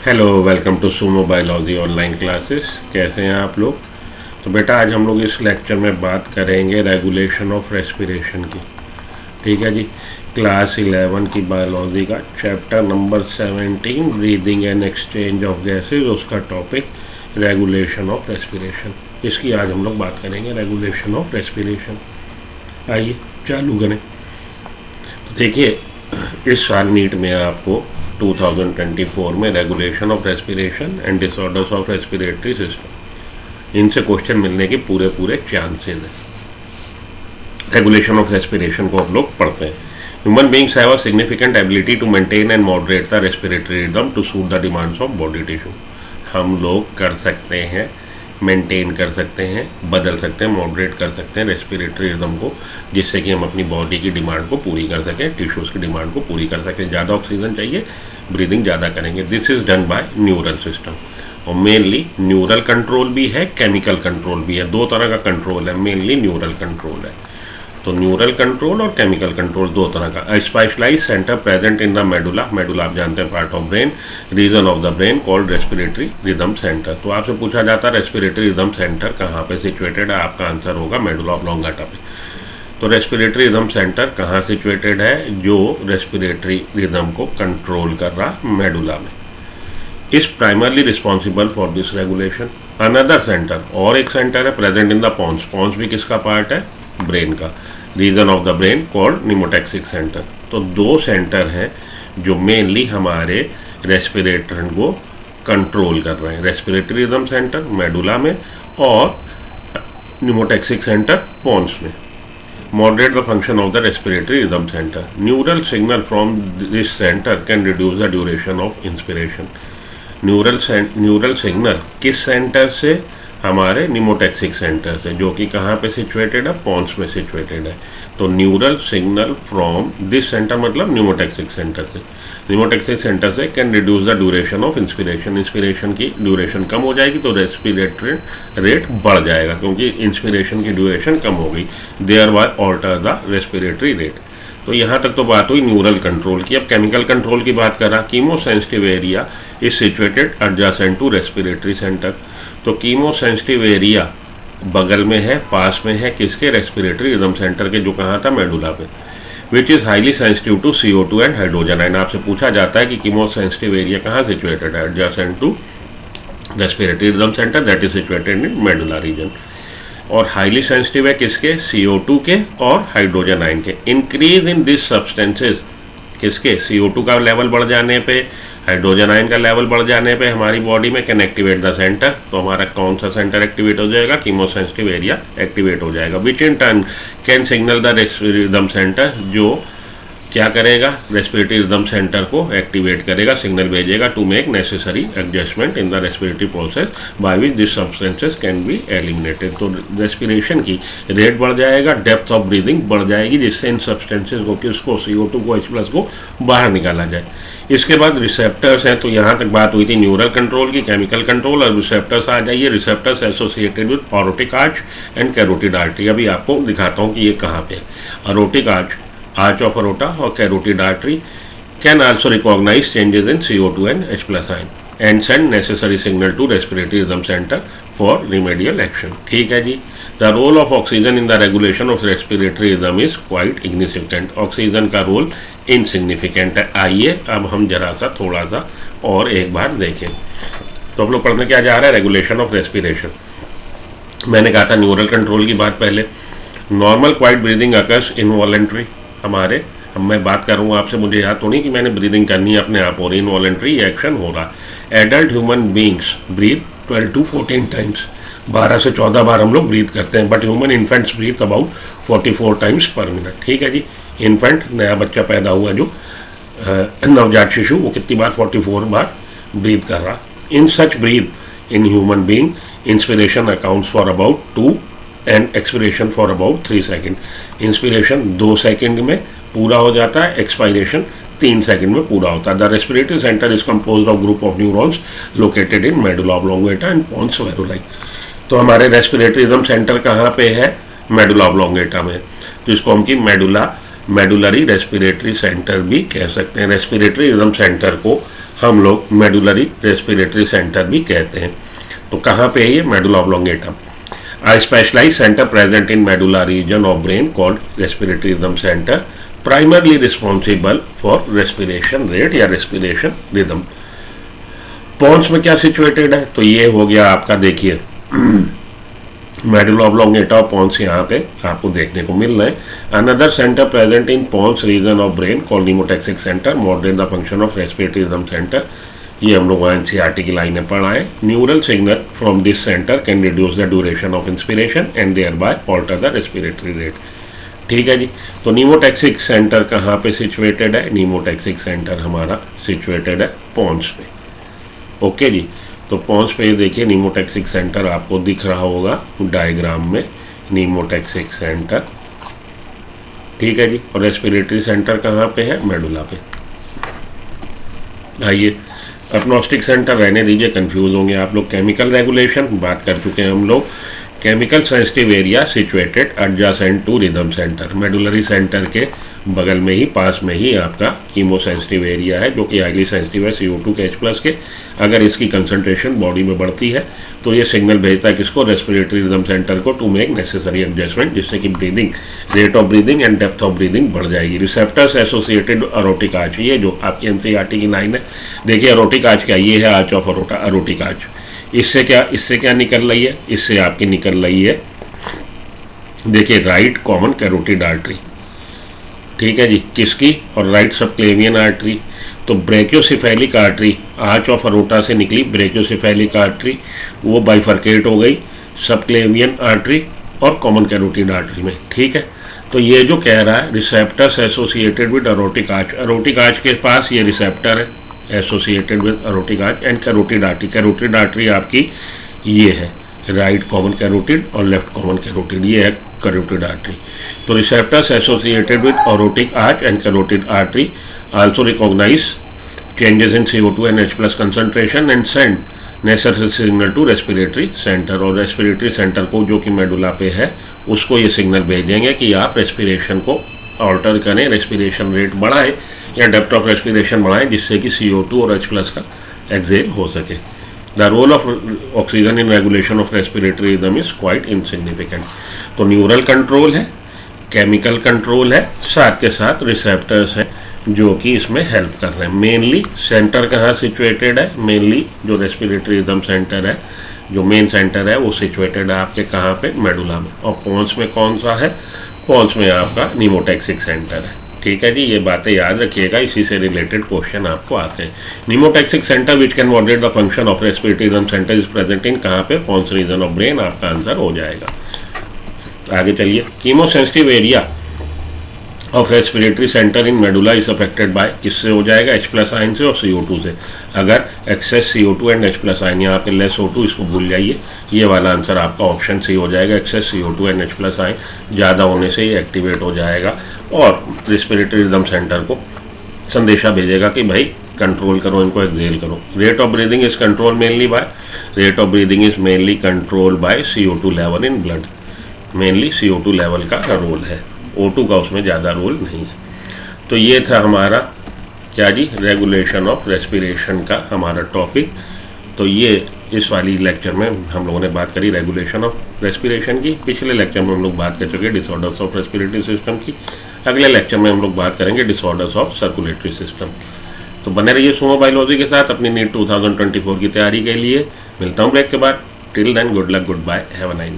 Hello, welcome to Sumo biology online classes. कैसे हैं आप लोग? तो बेटा आज हम लोग इस लेक्चर में बात करेंगे रेगुलेशन ऑफ रेस्पिरेशन की। ठीक है जी। क्लास 11 की बायोलॉजी का chapter number 17 breathing and exchange of gases, उसका टॉपिक रेगुलेशन ऑफ रेस्पिरेशन। इसकी आज हम लोग बात करेंगे, रेगुलेशन ऑफ रेस्पिरेशन। आइए चालू करें। तो देखिए, इस साल नीट में आपको 2024 में regulation of respiration and disorders of respiratory system, इनसे क्वेश्चन मिलने के पूरे चांसेस हैं। रेगुलेशन ऑफ रेस्पिरेशन को हम लोग पढ़ते हैं। Human beings have a significant ability to maintain and moderate the respiratory rhythm to suit the demands of body tissue. हम लोग कर सकते हैं, मेंटेन कर सकते हैं, बदल सकते हैं, मॉडरेट कर सकते हैं रेस्पिरेटरी रिदम को, जिससे कि हम अपनी बॉडी की डिमांड को पूरी कर सकें, टिश्यूज़ की डिमांड को पूरी कर सकें। ज़्यादा ऑक्सीजन चाहिए, ब्रीदिंग ज़्यादा करेंगे। This is done by neural system. और मेनली न्यूरल कंट्रोल भी है, केमिकल कंट्रोल भी है। दो तरह का कंट्रोल है, मेनली न्यूरल कंट्रोल है। तो न्यूरल कंट्रोल और केमिकल कंट्रोल दो तरह का। Specialise centre present in the medulla, medulla आप जानते हैं part of brain, region of the brain called respiratory rhythm centre. तो आपसे पूछा जाता है रेस्पिरेटरी रिदम सेंटर कहाँ पे सिचुएटेड है, आपका आंसर होगा मेडुला ऑब्लोंगेटा पे। तो रेस्पिरेटरी रिदम सेंटर कहाँ सिचुएटेड है? जो रेस्पिरेटरी रिदम को कंट्रोल कर रहा मेडुला में। Is primarily responsible for this regulation. Another centre, और एक सेंटर है present in the pons. Pons भी किसका पार्ट है? ब्रेन का। Region of the brain called pneumotaxic centre. तो दो सेंटर हैं जो मेनली हमारे रेस्पिरेटर को कंट्रोल कर रहे हैं। रेस्पिरेटरी रिदम सेंटर मेडुला में और निमोटैक्सिक सेंटर पॉन्स में। Moderate the function of the respiratory rhythm centre. Neural signal from this centre can reduce the duration of inspiration. Neural signal किस सेंटर से? हमारे निमोटैक्सिक सेंटर से, जो कि कहाँ पे सिचुएटेड है? पॉन्स में सिचुएटेड है। तो neural signal from this centre मतलब निमोटैक्सिक सेंटर से। निमोटैक्सिक सेंटर से can reduce the duration of inspiration. Inspiration की ड्यूरेशन कम हो जाएगी तो रेस्पिरेटरी रेट बढ़ जाएगा, क्योंकि इंस्पिरेशन की ड्यूरेशन कम हो गई। Thereby alter the respiratory rate. तो यहाँ तक तो बात हुई न्यूरल कंट्रोल की। अब केमिकल कंट्रोल की बात करा। Chemosensitive area is situated adjacent to respiratory centre. तो कीमोसेंसिटिव एरिया बगल में है, पास में है किसके? रेस्पिरेटरी रिदम सेंटर के, जो कहाँ था? मेडुला पे। Which is highly sensitive to CO2 and hydrogen ion. आपसे पूछा जाता है कि कीमोसेंसिटिव एरिया कहाँ सिचुएटेड है? Adjacent to respiratory rhythm centre, that is situated in medulla region. और हाईली सेंसिटिव है किसके? CO2 के और हाइड्रोजन आयन के। इंक्रीज इन दिस सब्सटेंसेज किसके? CO2 का लेवल बढ़ जाने पे, हाइड्रोजन आयन का लेवल बढ़ जाने पे हमारी बॉडी में कैन एक्टिवेट द सेंटर। तो हमारा कौन सा सेंटर एक्टिवेट हो जाएगा? कीमोसेंसिटिव एरिया एक्टिवेट हो जाएगा। Which in turn can signal the respiratory rhythm centre, जो क्या करेगा? रेस्पिरेटरी रिदम सेंटर को एक्टिवेट करेगा, सिग्नल भेजेगा to make necessary adjustment in the respiratory process by which this substances can be eliminated. तो respiration की रेट बढ़ जाएगा, डेप्थ ऑफ ब्रीदिंग बढ़ जाएगी, जिससे इन सब्सटेंसेस को, किसको? CO2 को, H+ को बाहर निकाला जाए। इसके बाद रिसेप्टर्स हैं। तो यहाँ तक बात हुई थी न्यूरल कंट्रोल की, केमिकल कंट्रोल, और रिसेप्टर्स आ जाइए। Receptors associated with aortic arch and carotid artery. अभी आपको दिखाता हूँ कि ये कहाँ पे है। ऑरोटिक आर्च ऑफ अरोटा और carotid artery can also recognise changes in CO2 and H+ ion and send necessary signal to respiratory rhythm centre for remedial action. ठीक है जी। The role of oxygen in the regulation of respiratory rhythm is quite insignificant. Oxygen का role insignificant है। आइए अब हम जरा सा थोड़ा सा और एक बार देखें। तो हम लोग पढ़ने क्या जा रहा है? Regulation of respiration. मैंने कहा था न्यूरल कंट्रोल की बात पहले। Normal quite breathing occurs involuntary. हमारे, अब मैं बात कर रहा हूँ आपसे, मुझे याद तो नहीं कि मैंने ब्रीदिंग करनी है अपने आप, और इनवॉलेंट्री एक्शन हो रहा। Adult human beings breathe 12 to 14 times. 12 से 14 बार हम लोग ब्रीथ करते हैं। But human infants breathe about 44 times per minute. ठीक है जी। इन्फेंट, नया बच्चा पैदा हुआ जो नवजात शिशु, वो कितनी बार? 44 बार ब्रीथ कर रहा। In such breathe in human being, inspiration accounts for about 2 and expiration for about 3 second. Inspiration 2 second में पूरा हो जाता है, एक्सपायरेशन 3 सेकंड में पूरा होता है। The respiratory centre is composed of group of neurons located in medulla oblongata and pons varolii. तो हमारे रेस्पिरेटरी रिदम सेंटर कहाँ पे है? मेडुला ऑब्लोंगेटा में। तो इसको हम की मेडुलरी रेस्पिरेटरी सेंटर भी कह सकते हैं। रेस्पिरेटरी रिदम सेंटर को हम लोग मेडुलरी रेस्पिरेटरी सेंटर भी कहते हैं। तो कहाँ पे है ये? Medulla oblongata, a specialized center present in medulla region of brain called respiratory rhythm center, primarily responsible for respiration rate या respiration rhythm। पॉन्स में क्या सिचुएटेड है? तो ये हो गया आपका, देखिए मेडुला ऑब्लोंगेटा और पॉन्स यहाँ पे आपको देखने को मिल रहे हैं। Another centre present in pons region of brain called pneumotaxic centre, moderate the function of respiratory rhythm centre. ये हम लोग एनसीईआरटी की लाइन में पढ़ा है। Neural signal from this centre can reduce the duration of inspiration and thereby alter the respiratory rate. ठीक है जी। तो नीमोटैक्सिक सेंटर कहाँ पे सिचुएटेड है? नीमोटैक्सिक सेंटर हमारा सिचुएटेड है पॉन्स पे। ओके जी। तो पॉन्स पे देखिए नीमोटैक्सिक सेंटर आपको दिख रहा होगा डायग्राम में, नीमोटैक्सिक सेंटर। ठीक है जी। और रेस्पिरेटरी सेंटर कहाँ पे है? मेडुला पे। आइए, अपनोस्टिक सेंटर रहने दीजिए, कंफ्यूज होंगे आप लोग। केमिकल रेगुलेशन बात कर चुके हैं हम लोग। Chemical sensitive area situated adjacent to rhythm centre, medullary centre के बगल में ही, पास में ही आपका कीमो सेंसिटिव एरिया है, जो कि हाईली सेंसिटिव है CO2 के H+ के। अगर इसकी कंसंट्रेशन बॉडी में बढ़ती है तो ये सिग्नल भेजता है किसको? रेस्पिरेटरी रिदम सेंटर को, टू मेक नेसेसरी एडजस्टमेंट, जिससे कि breathing, rate of breathing and depth of breathing बढ़ जाएगी। रिसेप्टर्स एसोसिएटेड अरोटिक आर्च, ये जो आपकी एनसीईआरटी की लाइन है, देखिए अरोटिक आर्च क्या? ये है आर्च ऑफ अरोटा, अरोटिक आर्च। इससे क्या निकल रही है? इससे आपकी निकल रही है, देखिए राइट कॉमन कैरोटिड आर्टरी। ठीक है जी। किसकी? और राइट सबक्लेवियन आर्टरी। तो brachiocephalic artery, arch of aorta से निकली ब्रेकियोसेफेलिक आर्टरी, वो बाइफर्केट हो गई सबक्लेवियन आर्टरी और कॉमन कैरोटिड आर्टरी में। ठीक है। तो ये जो कह रहा है receptors associated with aortic arch, aortic arch के पास ये रिसेप्टर है associated with aortic arch and carotid artery. Carotid artery आपकी ये है, राइट कॉमन कैरोटिड और लेफ्ट कॉमन कैरोटिड, ये है कैरोटिड आर्टरी। तो receptors associated with aortic arch and carotid artery also recognize changes in CO2 and H+ concentration and send necessary signal to respiratory center। और respiratory centre को, जो कि medulla पे है, उसको ये सिग्नल भेजेंगे कि आप रेस्पिरेशन को ऑल्टर करें, रेस्पिरेशन रेट बढ़ाएं या डेप्थ ऑफ रेस्पिरेशन बढ़ाएं, जिससे कि CO2 और H+ का एक्सेल हो सके। The role of oxygen in regulation of respiratory rhythm is quite insignificant. तो न्यूरल कंट्रोल है, केमिकल कंट्रोल है, साथ के साथ रिसेप्टर्स हैं जो कि इसमें हेल्प कर रहे हैं। मेनली सेंटर कहाँ सिचुएटेड है? मेनली जो रेस्पिरेटरी रिदम सेंटर है, जो मेन सेंटर है, वो सिचुएटेड है आपके कहाँ पे? मेडुला में। और पॉन्स में कौन सा है? पॉन्स में आपका नीमोटैक्सिक सेंटर है। ठीक है जी। ये बातें याद रखिएगा, इसी से रिलेटेड क्वेश्चन आपको आते हैं। Pneumotaxic centre which can moderate the function of respiratory rhythm centre is present in कहाँ पे? पॉन्स रीजन ऑफ ब्रेन, आपका आंसर हो जाएगा। आगे चलिए। Chemosensitive area of respiratory centre in medulla is affected by, किससे हो जाएगा? H+ आयन से और CO2 से। अगर access CO2 and H+ ion, यहाँ पे लेस O2, इसको भूल जाइए, ये वाला आंसर आपका ऑप्शन सी हो जाएगा। Access CO2 and H+ ion ज़्यादा होने से ये एक्टिवेट हो जाएगा और रेस्पिरेटरी रिदम सेंटर को संदेशा भेजेगा कि भाई कंट्रोल करो, इनको एक्सेल करो। Rate of breathing is control mainly by, rate of breathing is mainly control by CO2 level in blood. Mainly CO2 level का रोल है, O2 का उसमें ज़्यादा रोल नहीं है। तो ये था हमारा क्या जी? रेगुलेशन ऑफ रेस्पिरेशन का हमारा टॉपिक। तो ये इस वाली लेक्चर में हम लोगों ने बात करी रेगुलेशन ऑफ रेस्पिरेशन की। पिछले लेक्चर में हम लोग बात कर चुके हैं डिसऑर्डर्स ऑफ रेस्पिरेटरी सिस्टम की। अगले लेक्चर में हम लोग बात करेंगे डिसऑर्डर्स ऑफ सर्कुलेटरी सिस्टम। तो बने रहिए सुमो बायोलॉजी के साथ अपनी नीट 2024 की तैयारी के लिए। मिलता हूँ ब्रेक के बाद। Till then good luck, goodbye, have a nice.